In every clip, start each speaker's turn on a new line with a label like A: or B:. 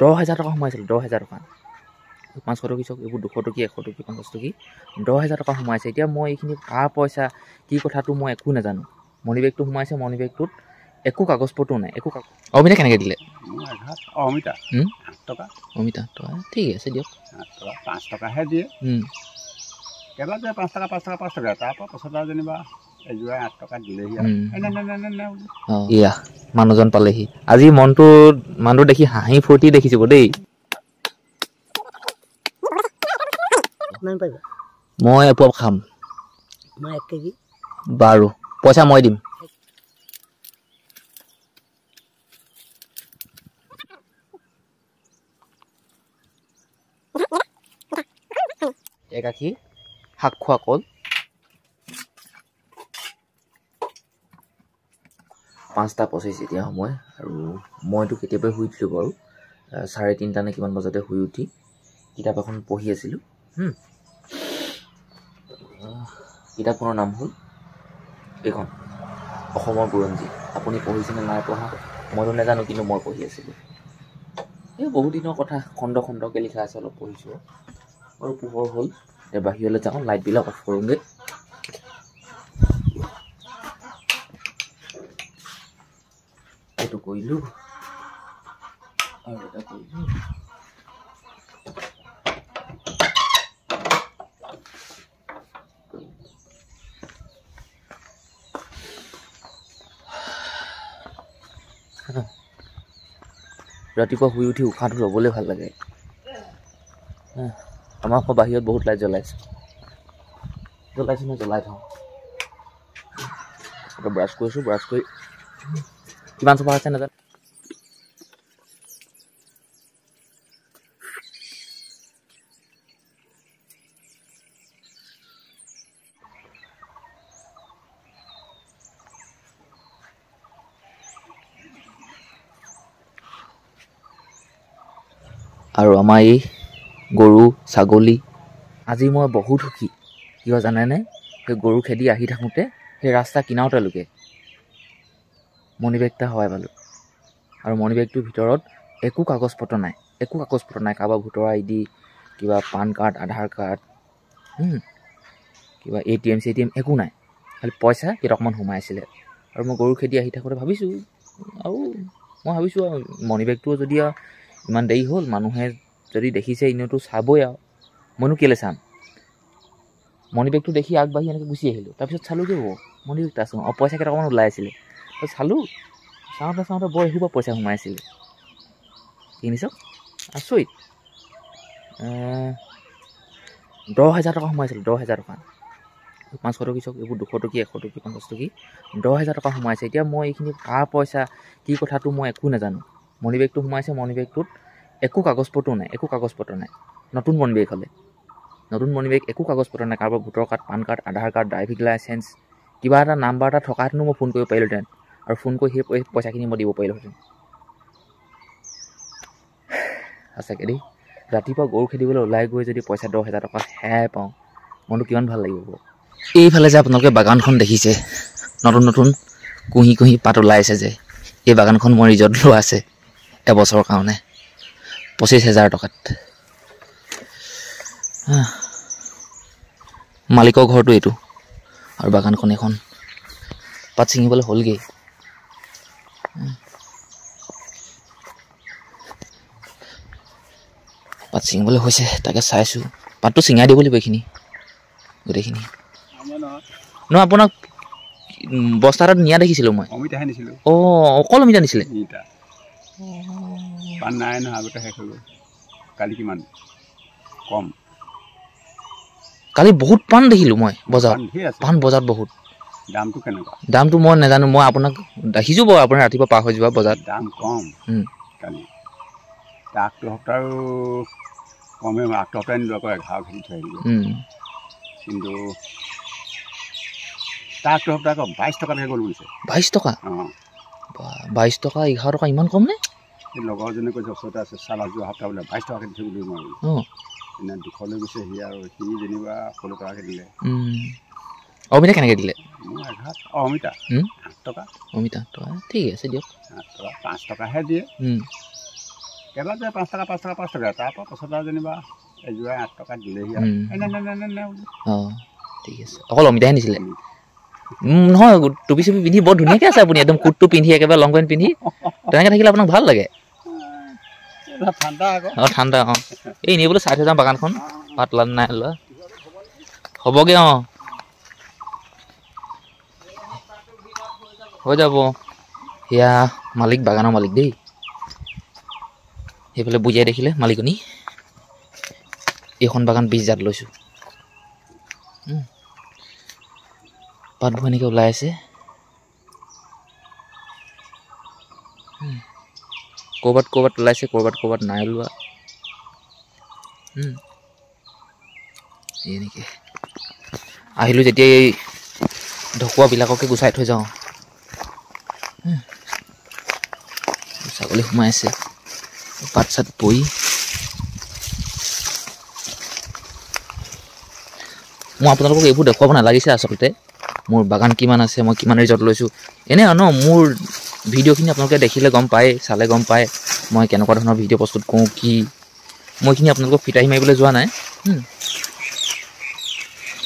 A: 10,000 টকা সোমাইছিল 10,000 টকা 500 টকী চক এইবোৰ 200 টকী 100 টকী 50 টকী 10,000 টকা সোমাইছে এতিয়া মই এইখিনি কাৰ পইচা কি কথাটো মই একো নাজানো মনি বেগটো সোমাইছে মনি বেগটোত একো কাগজ পত্ৰ নাই একো অমিতা কেনেকৈ দিলে
B: অমিতা 8 টকা
A: অমিতা টকা ঠিক আছে দিয়ক
B: 8 টকা 5 টকাহে দিয়ে কেৱল যে 5 টকা 5 টকা 5 টকা তাৰপৰা পাছত যেনিবা এজোৰা 8 টকা দিলেহি
A: ইয়া মানুহজন পালেহি আজি মনটো মানুহ দেখি হাঁহি ফূৰ্তি দেখিছোঁ দেই মই এপোৱা খাম
C: মই 1 কেজি
A: বাৰু পইচা মই দিম একাশী শাক খোৱা কল 5:25 এতিয়া সময় আৰু মইতো কেতিয়াবাই শুই উঠিলোঁ বাৰু 3:30 নে কিমান বজাতে শুই উঠি কিতাপ এখন পঢ়ি আছিলোঁ কিতাপখনৰ নাম হ'ল এইখন অসমৰ বুৰঞ্জী আপুনি পঢ়িছেনে নাই পঢ়া মইতো নাজানো কিন্তু মই পঢ়ি আছিলোঁ এই বহুত দিনৰ কথা খণ্ড খণ্ডকৈ লিখা আছে অলপ পঢ়িছোঁ আৰু পোহৰ হ'ল এতিয়া বাহিৰলৈ যাওঁ লাইটবিলাক অফ কৰোঁগৈ এইটো কৰিলোঁ আৰু এটা কৰিলোঁ ৰাতিপুৱা শুই উঠি উশাহটো ল'বলৈ ভাল লাগে আমাৰ আকৌ বাহিৰত বহুত লাইট জ্বলাইছোঁ নহয় জ্বলাই থওঁ ব্ৰাছ কৰিছোঁ ব্ৰাছ কৰি কিমান চফা আছে নাজানো আৰু আমাৰ এই গৰু ছাগলী আজি মই বহুত সুখী কিয় জানেনে সেই গৰু খেদি আহি থাকোঁতে সেই ৰাস্তা কিনাৰতেলৈকে মনি বেগ এটা সহায় পালোঁ আৰু মনি বেগটোৰ ভিতৰত একো কাগজ পত্ৰ নাই কাৰোবাৰ ভোটাৰ ID কিবা পান কাৰ্ড আধাৰ কাৰ্ড কিবা ATM একো নাই খালি পইচা কেইটকামান সোমাই আছিলে আৰু মই গৰু খেদি আহি থাকোঁতে ভাবিছোঁ আৰু মনি বেগটোও যদি ইমান দেৰি হ'ল মানুহে যদি দেখিছে এনেওতো চাবই আৰু মইনো কেলৈ চাম মনি বেগটো দেখি আগবাঢ়ি এনেকৈ গুচি আহিলোঁ তাৰপিছত চালোঁগৈ মনি বেগটো আছোঁ পইচা কেইটকামান ওলাই আছিলে চালোঁ চাওঁতে বৰ এসোপা পইচা সোমাই আছিলে কিনিছ আচৰিত 10,000 টকা সোমাইছিল 10,000 টকা 500 টকী চক এইবোৰ 200 টকী 100 টকী 50 টকী 10,000 টকা সোমাইছে এতিয়া মই এইখিনি কাৰ পইচা কি কথাটো মই একো নাজানো মনি বেগটো সোমাইছে মনি বেগটোত একো কাগজ পত্ৰ নাই নতুন মনি বেগ হ'লে নতুন মনি বেগ একো কাগজ পত্ৰ নাই কাৰোবাৰ ভোটাৰ কাৰ্ড পান কাৰ্ড আধাৰ কাৰ্ড ড্ৰাইভিং লাইচেঞ্চ কিবা এটা নাম্বাৰ এটা থকাহেঁতেনো মই ফোন কৰিব পাৰিলোহেঁতেন আৰু ফোন কৰি সেই পইচাখিনি মই দিব পাৰিলোহেঁতেন সঁচাকৈ দেই ৰাতিপুৱা গৰু খেদিবলৈ ওলাই গৈ যদি পইচা 10,000 টকা হেৰাই পাওঁ মনটো কিমান ভাল লাগিব এইফালে যে আপোনালোকে বাগানখন দেখিছে নতুন কুঁহি পাত ওলাইছে যে এই বাগানখন মোৰ ৰিজৰ্ট লোৱা আছে এবছৰৰ কাৰণে 25,000 টকাত মালিকৰ ঘৰটো এইটো আৰু বাগানখন এখন পাত ছিঙিবলৈ হ'লগৈ পাত ছিঙিবলৈ হৈছে তাকে চাইছোঁ পাতটো ছিঙাই দিব লাগিব এইখিনি গোটেইখিনি নহয় আপোনাক বস্তা এটাত নিয়া দেখিছিলোঁ মই অকল অমিতা নিছিলে
B: পাণ নাই নহয় আগতে শেষ হৈ গ'ল কালি কিমান কম
A: কালি বহুত পাণ দেখিলোঁ মই বজাৰত পাণ বজাৰত বহুত
B: দামটো কেনেকুৱা
A: দামটো মই নাজানো মই আপোনাক দেখিছোঁ বাৰু আপোনাৰ ৰাতিপুৱা পাৰ হৈ যোৱা বজাৰত
B: দাম কম কালি আগটো সপ্তাহ কমে আগটো সপ্তাহ নিলোঁ আকৌ 11 কেজি থৈ আহিলোঁ কিন্তু আগটো সপ্তাহ আকৌ 22 টকালৈকে গ'ল বুলিছে
A: 22 টকা 22 টকা 11 টকা ইমান কম নে
B: লগৰজনে কৈছে ওচৰতে আছে চালা যোৱা সপ্তাহ বোলে 22 টকাকৈ দিছে বুলি নোৱাৰিলোঁ এনে 200 লৈ গৈছে সি আৰু সি যেনিবা 16 টকাকৈ দিলে
A: অমিতা কেনেকৈ দিলে
B: অমিতা 8 টকা
A: অমিতা টকা ঠিক আছে দিয়ক
B: 8 টকা 5 টকাহে দিয়ে কেইবা যে 5 টকা 5 টকা 5 টকা তাৰপৰা পাছত যেনিবা এযোৰা 8 টকা দিলেহি
A: অঁ ঠিক আছে অকল অমিতাহে নিছিলে নহয় টুপি চুপি পিন্ধি বৰ ধুনীয়াকৈ আছে আপুনি একদম কোটটো পিন্ধি একেবাৰে লং পেণ্ট পিন্ধি তেনেকৈ থাকিলে আপোনাক ভাল লাগে
B: ঠাণ্ডা আকৌ
A: অঁ ঠাণ্ডা অঁ এই এনেই বোলো চাই থৈ যাম বাগানখন পাতলা নাই লোৱা হ'বগৈ অঁ হৈ যাব সেয়া মালিক বাগানৰ মালিক দেই সেইফালে বুজাই দেখিলে মালিকনী এইখন বাগান 20,000 লৈছোঁ পাতবোৰ এনেকৈ ওলাই আছে ক'ৰবাত ক'ৰবাত ওলাইছে ক'ৰবাত নাই ওলোৱা এনেকৈ আহিলোঁ যেতিয়া এই ঢকুৱাবিলাককে গুচাই থৈ যাওঁ ছাগলী সোমাই আছে পাত চাত পৰি মই আপোনালোকক এইবোৰ দেখুৱাব নালাগিছে আচলতে মোৰ বাগান কিমান আছে মই কিমান ৰিজৰ্ট লৈছোঁ এনেই ন মোৰ ভিডিঅ'খিনি আপোনালোকে দেখিলে গম পায় চালে গম পায় মই কেনেকুৱা ধৰণৰ ভিডিঅ' প্ৰস্তুত কৰোঁ কি মই এইখিনি আপোনালোকক ফিতাহি মাৰিবলৈ যোৱা নাই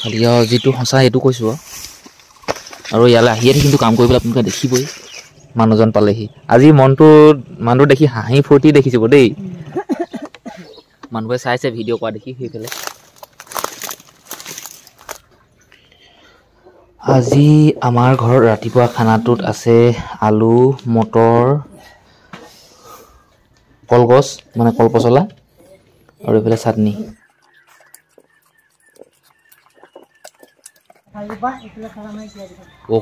A: খালি আৰু যিটো সঁচা সেইটো কৈছোঁ আৰু ইয়ালৈ আহিয়ে কিন্তু কাম কৰিবলৈ আপোনালোকে দেখিবই মানুহজন পালেহি আজি মনটো দেখি হাঁহি ফূৰ্তি দেখিছোঁ দেই মানুহে চাইছে ভিডিঅ' কৰা দেখি সেইফালে আজি আমাৰ ঘৰত ৰাতিপুৱা খানাটোত আছে আলু মটৰ কলগছ মানে কলপচলা আৰু এইফালে চাটনি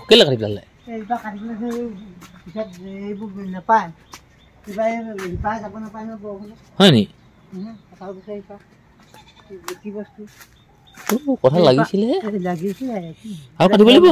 A: কেলে কাটি পেলালে হয় নি কথা লাগিছিলে আৰু কাটিব লাগিব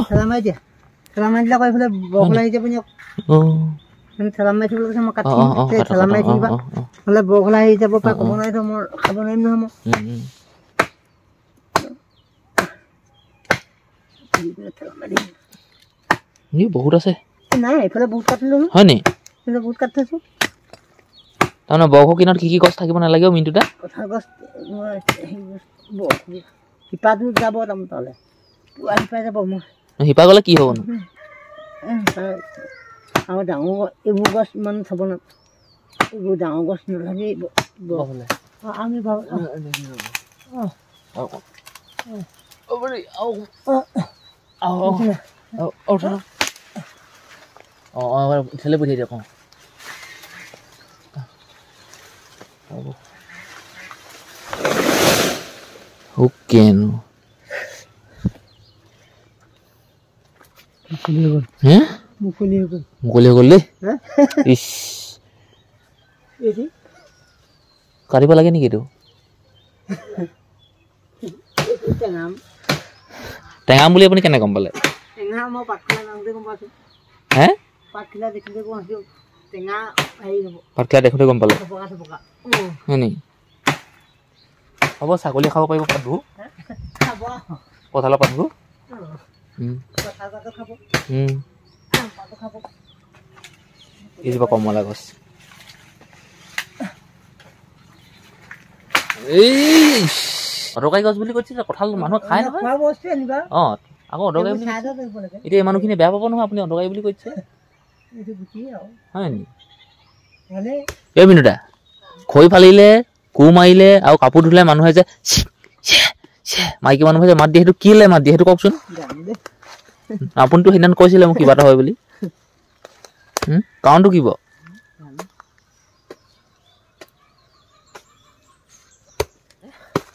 A: বহুত আছে হয় নি তাৰমানে বৰফৰ কিনাৰত কি গছ থাকিব নালাগে মিনটোতে
C: শিপাটো যাব তলে শিপা যাব
A: শিপা গ'লে কি হ'ব
C: আৰু ডাঙৰ এইবোৰ গছ ইমান চাব না এইবোৰ ডাঙৰ গছ নালাগে আমি
A: ইফালে পঠিয়াই দিয়ক Hukin. Mukuli gol deh. Ish.
C: Ini.
A: Kari apa lagi nih gitu?
C: Tengam.
A: Tengam boleh apa nih kena kembali?
C: Tengam mau pakai nanti kembali.
A: Hah?
C: Pakai dekh dekh masuk. Tengah ayo.
A: Pakai dekh dekh kembali.
C: Sepoka.
A: Ini. Apa sagoli খাব পাৰিব পাতবু
C: খাব
A: পথালা পাতবু
C: পথালা খাব পাতো খাব
A: ইজবা কমলা গছ এই অদকাই গছ বুলি কৈছিল কঠাল মানুহ খায় নহয়
C: খোৱা বস্তু আনিবা
A: আকৌ অদকাই বুলি এতিয়া এই মানুহখিনি বেয়া পাব নহয় আপুনি অদকাই বুলি কৈছে
C: এইটো গুটি আৰু
A: হয় নি
C: মানে
A: এই মিনুটা খৈ ফালিলে কু মাৰিলে আৰু কাপোৰ ধুলে মানুহে যে মাইকী মানুহে যে মাত দিয়ে সেইটো কিলে মাত দিয়ে সেইটো কওকচোন আপুনিতো সেইদিনা কৈছিলে মোক কিবা এটা হয় বুলি কাৰণটো কিব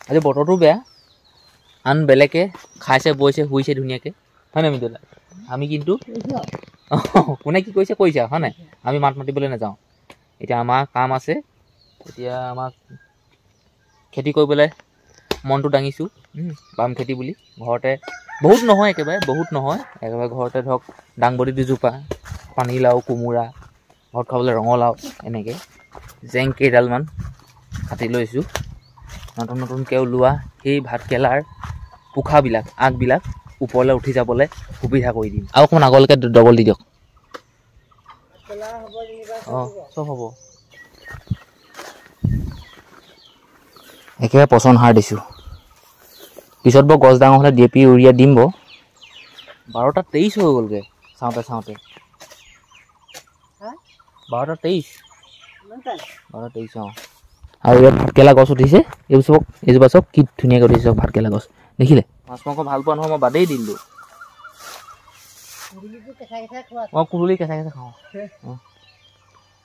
A: আজি বতৰটো বেয়া আন বেলেগে খাইছে বইছে শুইছে ধুনীয়াকৈ হয় নাই মিদুলা আমি কিন্তু কোনে কি কৈছে কৈছা হয় নাই আমি মাত মাতিবলৈ নাযাওঁ এতিয়া আমাৰ কাম আছে এতিয়া আমাক খেতি কৰিবলৈ মনটো দাঙিছোঁ বাম খেতি বুলি ঘৰতে বহুত নহয় একেবাৰে ঘৰতে ধৰক দাংবডি দুজোপা পানীলাও কোমোৰা ঘৰত খাবলৈ ৰঙালাও এনেকৈ জেং কেইডালমান কাটি লৈছোঁ নতুন নতুনকৈ ওলোৱা সেই ভাতকেৰেলাৰ পোখাবিলাক আগবিলাক ওপৰলৈ উঠি যাবলৈ সুবিধা কৰি দিম আৰু অকণমান আগলৈকে ডবল দি দিয়ক চব হ'ব একেবাৰে পচন সাৰ দিছোঁ পিছত বৰ গছ ডাঙৰ হ'লে DAP ইউৰিয়া দিম ব 12টা 23 হৈ গ'লগৈ চাওঁতে 12টা 23 অঁ আৰু ইয়াত ভাতকেৰেলা গছ উঠিছে এইজোপা চব কি ধুনীয়াকৈ উঠিছে চব ভাতকেৰেলা গছ দেখিলে মাছ মাংস ভাল পোৱা নহয় মই বাদেই দিলোঁ মই কুৰুলি কেঁচা খাওঁ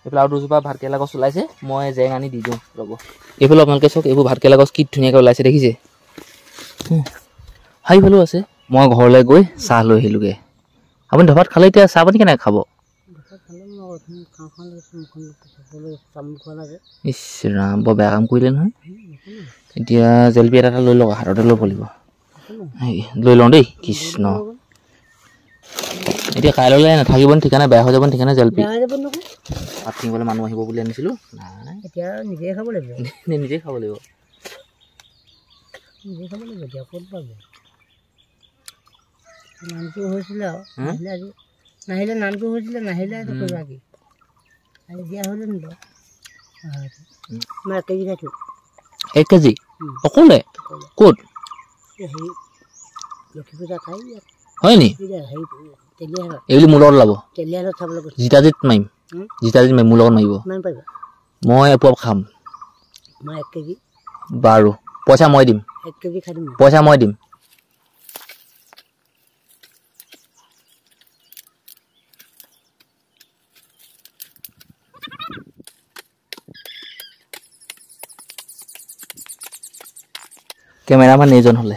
A: এইফালে আৰু দুজোপা ভাতকেৰেলা গছ ওলাইছে মই জেং আনি দি দিওঁ ৰ'ব এইফালে আপোনালোকে চাওক এইবোৰ ভাতকেৰেলা গছ কি ধুনীয়াকৈ ওলাইছে দেখিছে সেইফালেও আছে মই ঘৰলৈ গৈ চাহ লৈ আহিলোঁগৈ আপুনি ধপাত খালে এতিয়া চাহ পানী কেনেকৈ খাব ইছ ৰাম বৰ বেয়া কাম কৰিলে নহয় এতিয়া জেলেপি এটা লৈ লওক হাততে ল'ব লাগিব লৈ লওঁ দেই কৃষ্ণ এতিয়া কাইলৈ নাথাকিব ঠিকানা বেয়া হৈ যাব ঠিকানা জেলেপি ভাত কিনিবলৈ মানুহ আহিব বুলি আনিছিলোঁ নাই এতিয়া নিজেই খাব লাগিব নামটো হৈছিলে আৰু নাহিলে নামটো হৈছিলে নাহিলে কি আৰু দিয়া হ'লে নিব 1 কেজি অকলে ক'ত হয় নি এইবুলি মোৰ লগত ওলাব জিতাজিত মাৰিম মোৰ লগত মাৰিব মই এপোৱা খাম বাৰু পইচা মই দিম কেমেৰামান এইজন হ'লে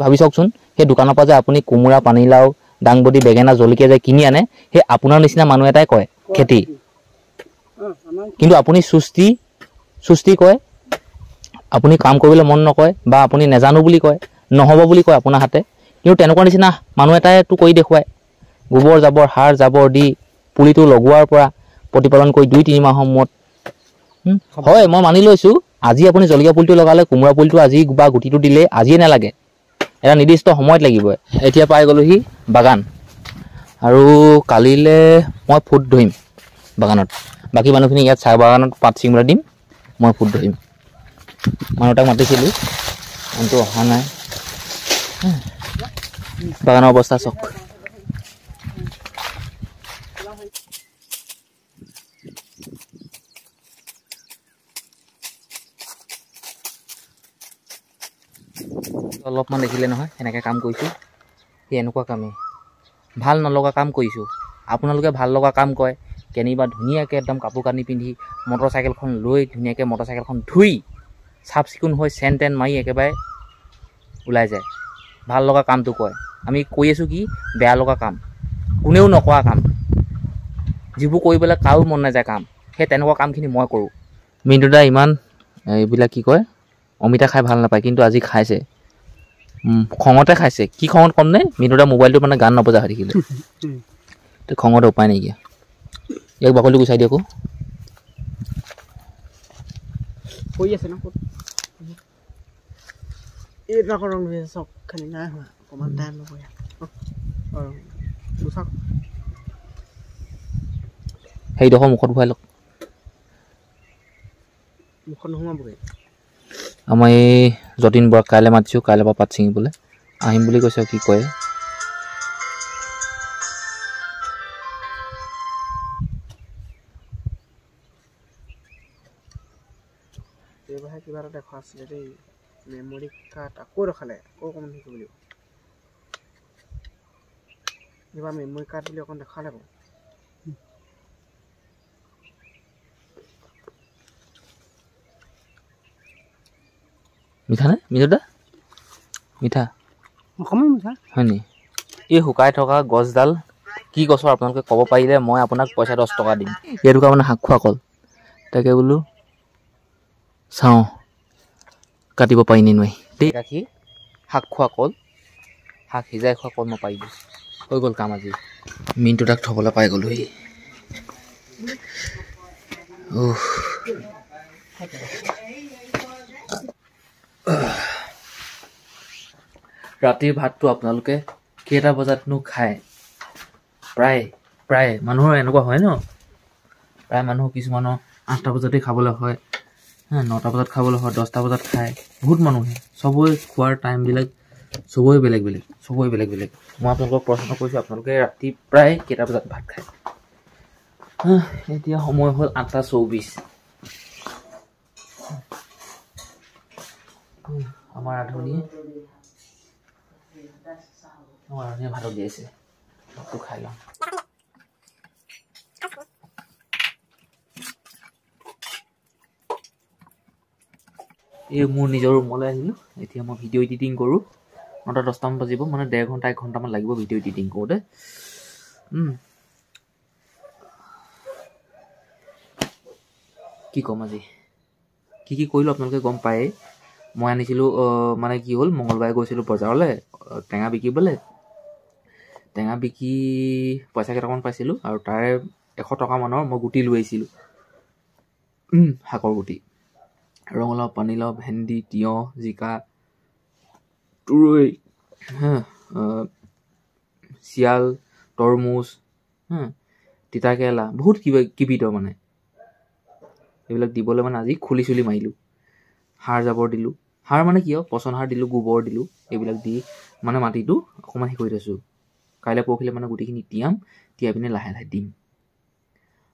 A: ভাবি চাওকচোন সেই দোকানৰ পৰা যে আপুনি কোমোৰা পানীলাও দাংবডি বেঙেনা জলকীয়া যে কিনি আনে সেই আপোনাৰ নিচিনা মানুহ এটাই কয় খেতি কিন্তু আপুনি সুস্থি কয় আপুনি কাম কৰিবলৈ মন নকয় বা আপুনি নেজানো বুলি কয় নহ'ব বুলি কয় আপোনাৰ হাতে কিন্তু তেনেকুৱা নিচিনা মানুহ এটাইতো কৰি দেখুৱায় গোবৰ জাবৰ সাৰ জাবৰ দি পুলিটো লগোৱাৰ পৰা প্ৰতিপালন কৰি 2-3 মাহৰ মূৰত হয় মই মানি লৈছোঁ আজি আপুনি জলকীয়া পুলিটো লগালে কোমোৰা পুলিটো আজি বা গুটিটো দিলে আজিয়ে নালাগে এটা নিৰ্দিষ্ট সময়ত লাগিব এতিয়া পাই গ'লোহি বাগান আৰু কালিলৈ মই ফুট ধৰিম বাগানত বাকী মানুহখিনি ইয়াত চাহ বাগানত পাত ছিঙিবলৈ দিম মই ফুট ধৰিম মানুহ তাক মাতিছিলোঁ মানুহটো অহা নাই বাগানৰ অৱস্থা চাওক অলপমান দেখিলে নহয় এনেকৈ কাম কৰিছোঁ সেই এনেকুৱা কামেই ভাল নলগা কাম কৰিছোঁ আপোনালোকে ভাল লগা কাম কৰে কেনিবা ধুনীয়াকৈ একদম কাপোৰ কানি পিন্ধি মটৰচাইকেলখন লৈ ধুনীয়াকৈ মটৰচাইকেলখন ধুই চাফ চিকুণ হৈ চেন টেন মাৰি একেবাৰে ওলাই যায় ভাল লগা কামটো কয় আমি কৈ আছোঁ কি বেয়া লগা কাম কোনেও নকৰা কাম যিবোৰ কৰিবলৈ কাৰো মন নাযায় কাম সেই তেনেকুৱা কামখিনি মই কৰোঁ মিণ্টু দা ইমান এইবিলাক কি কয় অমিতা খাই ভাল নাপায় কিন্তু আজি খাইছে খঙতে খাইছে কি খঙত কম নে মিণ্টু দা মোবাইলটো মানে গান নবজা হৈ থাকিলে খঙতে উপায় নাইকিয়া ইয়াক বাকলিটো গুচাই দিয়কো
D: হৈ আছে ন এইবিলাকৰ ৰং ধৰি আছে চব খালি নাই হোৱা অকণমান টাইম ল'ব
A: সেইডোখৰ মুখত ভৰাই লওক
D: মুখত নোসোমাবগৈ
A: আমাৰ এই যতীন বৰাক কাইলৈ মাতিছোঁ কাইলৈ পৰা পাত ছিঙিবলৈ আহিম বুলি কৈছে কি কয়
D: এইবাৰহে কিবা এটা দেখা আছিলে দেই মেমৰি কাৰ্ড আকৌ দেখালে আকৌ অকণমান শিকিব লাগিব এইবাৰ মেমৰি কাৰ্ড বুলি অকণ দেখালে বাৰু
A: মিঠা নে মিঠা দা মিঠা
D: অকণমান মিঠা
A: হয় নি এই শুকাই থকা গছডাল কি গছৰ আপোনালোকে ক'ব পাৰিলে মই আপোনাক পইচা 10 টকা দিম এইটো মানে শাক খোৱা কল তাকে বোলো চাওঁ কাটিব পাৰি নে নোৱাৰি দেই ৰাখি শাক খোৱা কল শাক সিজাই খোৱা কল মই পাৰিলোঁ হৈ গ'ল কাম আজি মিণ্টু তাক থ'বলৈ পাই গ'লোহি ৰাতিৰ ভাতটো আপোনালোকে কেইটা বজাতনো খায় প্ৰায় মানুহৰ এনেকুৱা হয় ন প্ৰায় মানুহ কিছুমানৰ 8টা বজাতেই খাবলৈ হয় 9টা বজাত খাবলৈ হয়, 10টা বজাত খায় বহুত মানুহে। চবৰে খোৱাৰ টাইমবিলাক চবৰে বেলেগ বেলেগ, চবৰে বেলেগ বেলেগ। মই আপোনালোকক প্ৰশ্ন কৰিছোঁ, আপোনালোকে ৰাতি প্ৰায় কেইটা বজাত ভাত খায়? এতিয়া সময় হ'ল 8:24। আমাৰ ৰান্ধনীয়ে ভাতত দিছে, ভাতটো খাই লওঁ। এই মোৰ নিজৰ ৰুমলৈ আহিলোঁ। এতিয়া মই ভিডিঅ' এডিটিং কৰোঁ। 9:10মান বাজিব, মানে 1.5 ঘণ্টা 1 ঘণ্টামান লাগিব ভিডিঅ' এডিটিং কৰোঁতে। কি ক'ম আজি, কি কৰিলোঁ আপোনালোকে গম পায়েই। মই আনিছিলোঁ, মানে কি হ'ল, মঙলবাৰে গৈছিলোঁ বজাৰলৈ টেঙা বিকিবলৈ। টেঙা বিকি পইচা কেইটামান পাইছিলোঁ, আৰু তাৰে 100 টকামানৰ মই গুটি লৈ আহিছিলোঁ, শাকৰ গুটি। ৰঙালাও, পানীলাও, ভেন্দি, তিয়ঁহ, জিকা, তুৰৈ, চিয়াল, তৰমুজ, তিতাকেৰেলা, বহুত কিবিধৰ মানে। এইবিলাক দিবলৈ মানে আজি খুলি চুলি মাৰিলোঁ। সাৰ জাবৰ দিলোঁ। সাৰ মানে কি আৰু পচন সাৰ দিলোঁ, গোবৰ দিলোঁ। এইবিলাক দি মানে মাটিটো অকণমান কৰি থৈছোঁ। কাইলৈ পৰহিলৈ মানে গোটেইখিনি তিয়াম, তিয়াই পিনে লাহে লাহে দিম।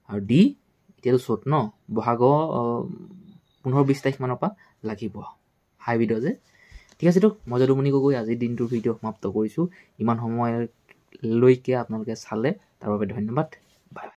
A: আৰু দি এতিয়াতো চ'ত ন, বহাগৰ 15-20 তাৰিখমানৰ পৰা লাগিব। হাইব্ৰিডৰ যে। ঠিক আছে, মই যদুমণি গগৈ আজিৰ দিনটোৰ ভিডিঅ' সমাপ্ত কৰিছোঁ। ইমান সময়লৈকে আপোনালোকে চালে তাৰ বাবে ধন্যবাদ। Bye bye.